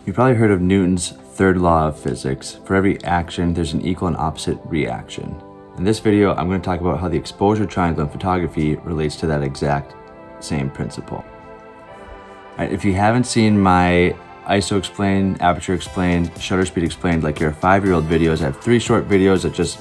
You've probably heard of Newton's third law of physics. For every action, there's an equal and opposite reaction. In this video, I'm going to talk about how the exposure triangle in photography relates to that exact same principle. All right, if you haven't seen my ISO explained, aperture explained, shutter speed explained, like your 5-year-old videos, I have 3 short videos that just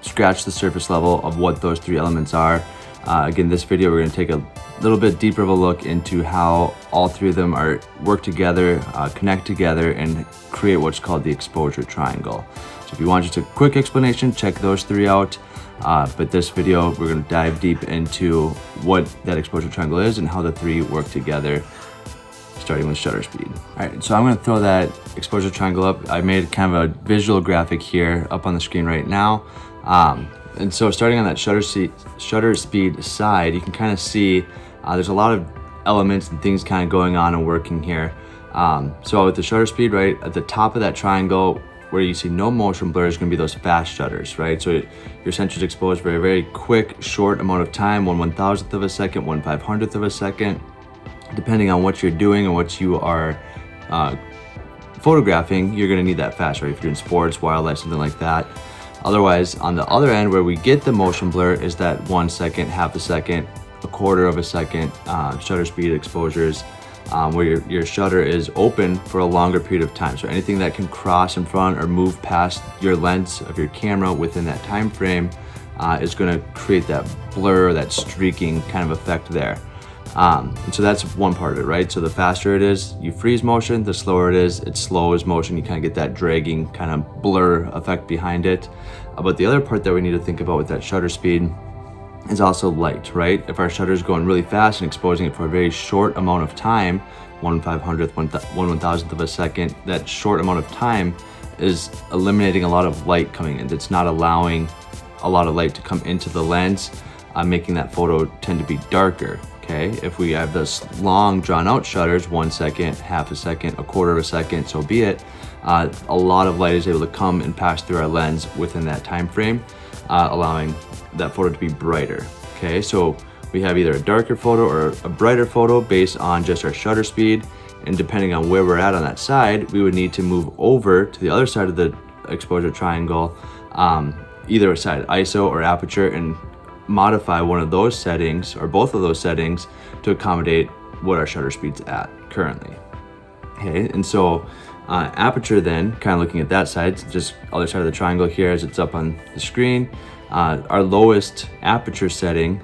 scratch the surface level of what those 3 elements are. Again, this video, we're going to take a little bit deeper of a look into how all 3 of them work together, connect together, and create what's called the exposure triangle. So if you want just a quick explanation, check those 3 out. But this video, we're going to dive deep into what that exposure triangle is and how the 3 work together, starting with shutter speed. All right, so I'm going to throw that exposure triangle up. I made kind of a visual graphic here up on the screen right now. And so starting on that shutter speed side, you can kind of see there's a lot of elements and things kind of going on and working here. So with the shutter speed, right at the top of that triangle, where you see no motion blur, is going to be those fast shutters, right? So your sensor is exposed for a very quick, short amount of time, 1/1000th of a second, 1/500th of a second, depending on what you're doing and what you are photographing. You're going to need that fast, right? If you're doing sports, wildlife, something like that. Otherwise, on the other end, where we get the motion blur, is that 1 second, half a second, 1/4 of a second shutter speed exposures, where your shutter is open for a longer period of time. So anything that can cross in front or move past your lens of your camera within that time frame is going to create that blur, that streaking kind of effect there. And so that's one part of it, right? So the faster it is, you freeze motion. The slower it is, it slows motion. You kind of get that dragging kind of blur effect behind it. But the other part that we need to think about with that shutter speed is also light, right? If our shutter is going really fast and exposing it for a very short amount of time, 1/500th, 1/1000th of a second, that short amount of time is eliminating a lot of light coming in. It's not allowing a lot of light to come into the lens, making that photo tend to be darker. Okay, if we have this long drawn out shutters, 1 second, half a second, 1/4 of a second, so be it, a lot of light is able to come and pass through our lens within that time frame, allowing that photo to be brighter. Okay, so we have either a darker photo or a brighter photo based on just our shutter speed, and depending on where we're at on that side, we would need to move over to the other side of the exposure triangle, either side, ISO or aperture, and modify one of those settings or both of those settings to accommodate what our shutter speed's at currently. Okay, and so aperture, then kind of looking at that side, just other side of the triangle here as it's up on the screen, our lowest aperture setting,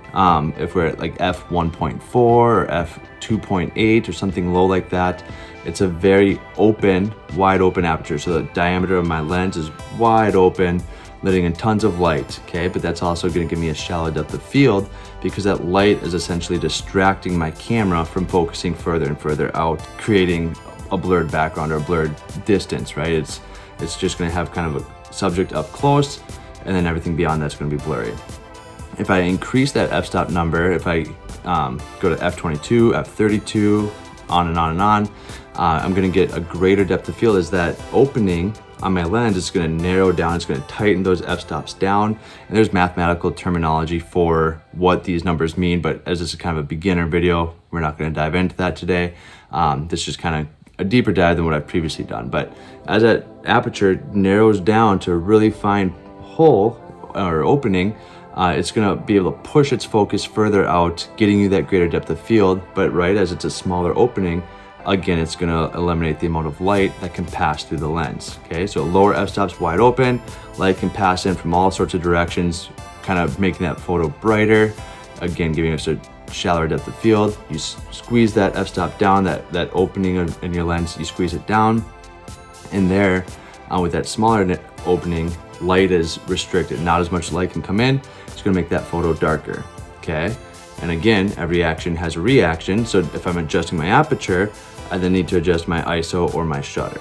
if we're at like f1.4 or f2.8 or something low like that, it's a very open, wide open aperture. So the diameter of my lens is wide open, letting in tons of light, okay? But that's also gonna give me a shallow depth of field, because that light is essentially distracting my camera from focusing further and further out, creating a blurred background or a blurred distance, right? It's just gonna have kind of a subject up close, and then everything beyond that's gonna be blurry. If I increase that f-stop number, if I go to f22, f32, on and on and on, I'm gonna get a greater depth of field, as that opening on my lens is going to narrow down. It's going to tighten those f-stops down, and there's mathematical terminology for what these numbers mean, but as this is kind of a beginner video, we're not going to dive into that today. This is just kind of a deeper dive than what I've previously done. But as that aperture narrows down to a really fine hole or opening, it's going to be able to push its focus further out, getting you that greater depth of field. But right as it's a smaller opening, again, it's going to eliminate the amount of light that can pass through the lens. Okay, so lower f-stops wide open, light can pass in from all sorts of directions, kind of making that photo brighter, again giving us a shallower depth of field. You squeeze that f-stop down, that opening in your lens, you squeeze it down, and there, with that smaller opening, light is restricted. Not as much light can come in. It's going to make that photo darker. Okay, and again, every action has a reaction. So if I'm adjusting my aperture, I then need to adjust my ISO or my shutter.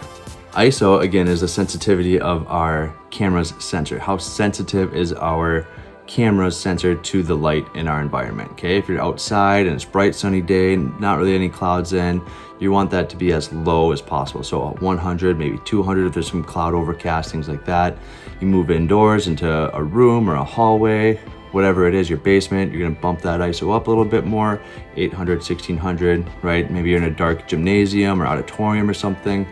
ISO, again, is the sensitivity of our camera's sensor. How sensitive is our camera's sensor to the light in our environment? Okay, if you're outside and it's bright sunny day, not really any clouds in, you want that to be as low as possible. So 100, maybe 200 if there's some cloud overcast, things like that. You move indoors into a room or a hallway, whatever it is, your basement, you're gonna bump that ISO up a little bit more, 800, 1600, right? Maybe you're in a dark gymnasium or auditorium or something.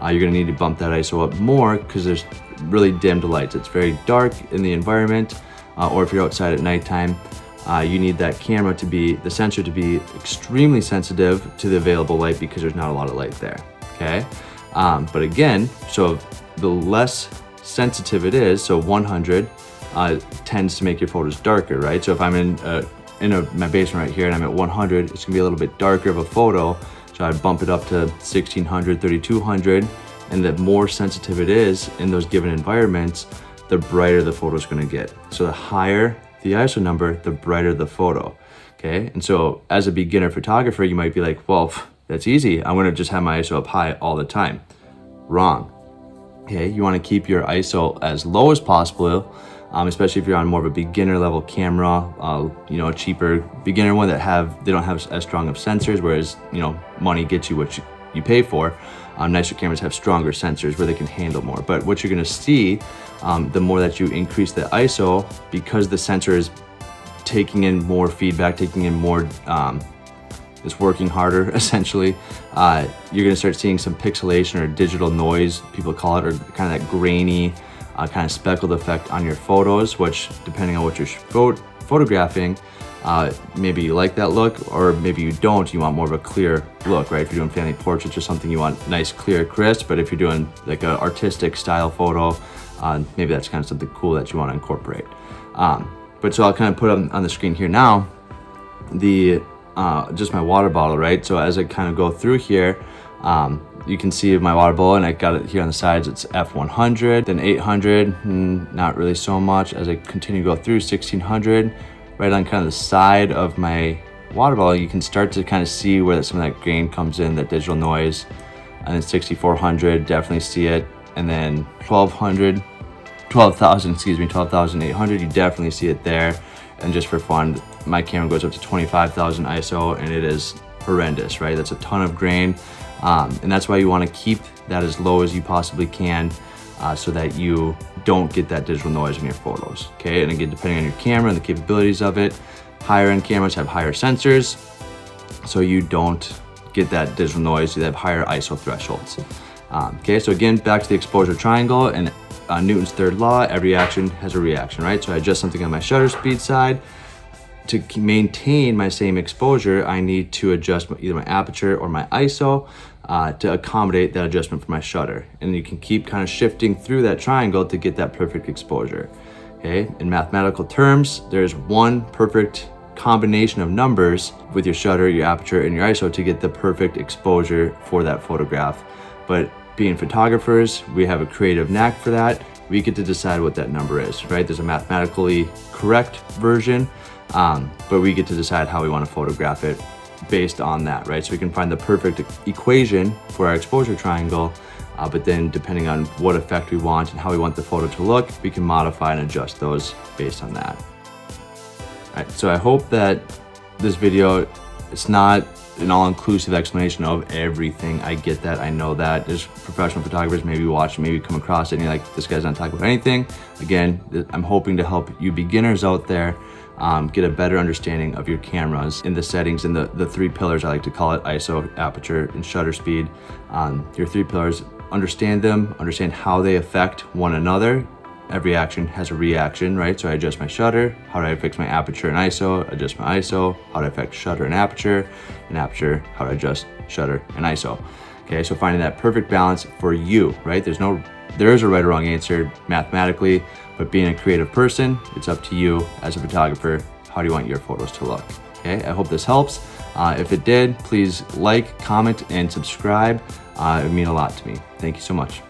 You're gonna need to bump that ISO up more because there's really dimmed lights. It's very dark in the environment, or if you're outside at nighttime, you need that camera to be, the sensor to be extremely sensitive to the available light because there's not a lot of light there, okay? But again, so the less sensitive it is, so 100 tends to make your photos darker, right? So if I'm in my basement right here and I'm at 100, it's gonna be a little bit darker of a photo. So I'd bump it up to 1600, 3200, and the more sensitive it is in those given environments, the brighter the photo is gonna get. So the higher the ISO number, the brighter the photo, okay? And so as a beginner photographer, you might be like, well, that's easy. I'm gonna just have my ISO up high all the time. Wrong, okay? You wanna keep your ISO as low as possible, especially if you're on more of a beginner level camera, you know, a cheaper beginner one they don't have as strong of sensors, whereas, you know, money gets you what you pay for. Nicer cameras have stronger sensors where they can handle more. But what you're gonna see, the more that you increase the ISO, because the sensor is taking in more feedback, taking in more, it's working harder essentially, you're gonna start seeing some pixelation or digital noise, people call it, or kind of that grainy, kind of speckled effect on your photos, which depending on what you're photographing, maybe you like that look, or maybe you don't, you want more of a clear look, right? If you're doing family portraits or something, you want nice, clear, crisp, but if you're doing like an artistic style photo, maybe that's kind of something cool that you want to incorporate. But so I'll kind of put on the screen here now, just my water bottle, right? So as I kind of go through here, you can see my water bottle, and I got it here on the sides, it's f100, then 800, not really so much. As I continue to go through 1600, right on kind of the side of my water bottle, you can start to kind of see where some of that grain comes in, that digital noise. And then 6400, definitely see it. And then 12,800, you definitely see it there. And just for fun, my camera goes up to 25,000 ISO, and it is horrendous, right? That's a ton of grain. And that's why you want to keep that as low as you possibly can, so that you don't get that digital noise in your photos, okay? And again, depending on your camera and the capabilities of it, higher end cameras have higher sensors, so you don't get that digital noise, you have higher ISO thresholds. Okay, so again, back to the exposure triangle and Newton's third law, every action has a reaction, right? So I adjust something on my shutter speed side. To maintain my same exposure, I need to adjust either my aperture or my ISO to accommodate that adjustment for my shutter. And you can keep kind of shifting through that triangle to get that perfect exposure. Okay, in mathematical terms, there's one perfect combination of numbers with your shutter, your aperture, and your ISO to get the perfect exposure for that photograph. But being photographers, we have a creative knack for that. We get to decide what that number is, right? There's a mathematically correct version, but we get to decide how we want to photograph it based on that, right? So we can find the perfect equation for our exposure triangle, but then depending on what effect we want and how we want the photo to look, we can modify and adjust those based on that. All right, so I hope that this video, it's not an all-inclusive explanation of everything. I get that, I know that. There's professional photographers, maybe watch, maybe come across it and you're like, this guy's not talking about anything. Again, I'm hoping to help you beginners out there get a better understanding of your cameras in the settings and the three pillars, I like to call it, ISO, aperture, and shutter speed. Your three pillars, understand them, understand how they affect one another. Every action has a reaction, right? So I adjust my shutter, how do I fix my aperture and ISO, adjust my ISO, how do I affect shutter and aperture, how do I adjust shutter and ISO. Okay, so finding that perfect balance for you, right? There is a right or wrong answer mathematically, but being a creative person, it's up to you as a photographer. How do you want your photos to look? Okay, I hope this helps. If it did, please like, comment, and subscribe. It would mean a lot to me. Thank you so much.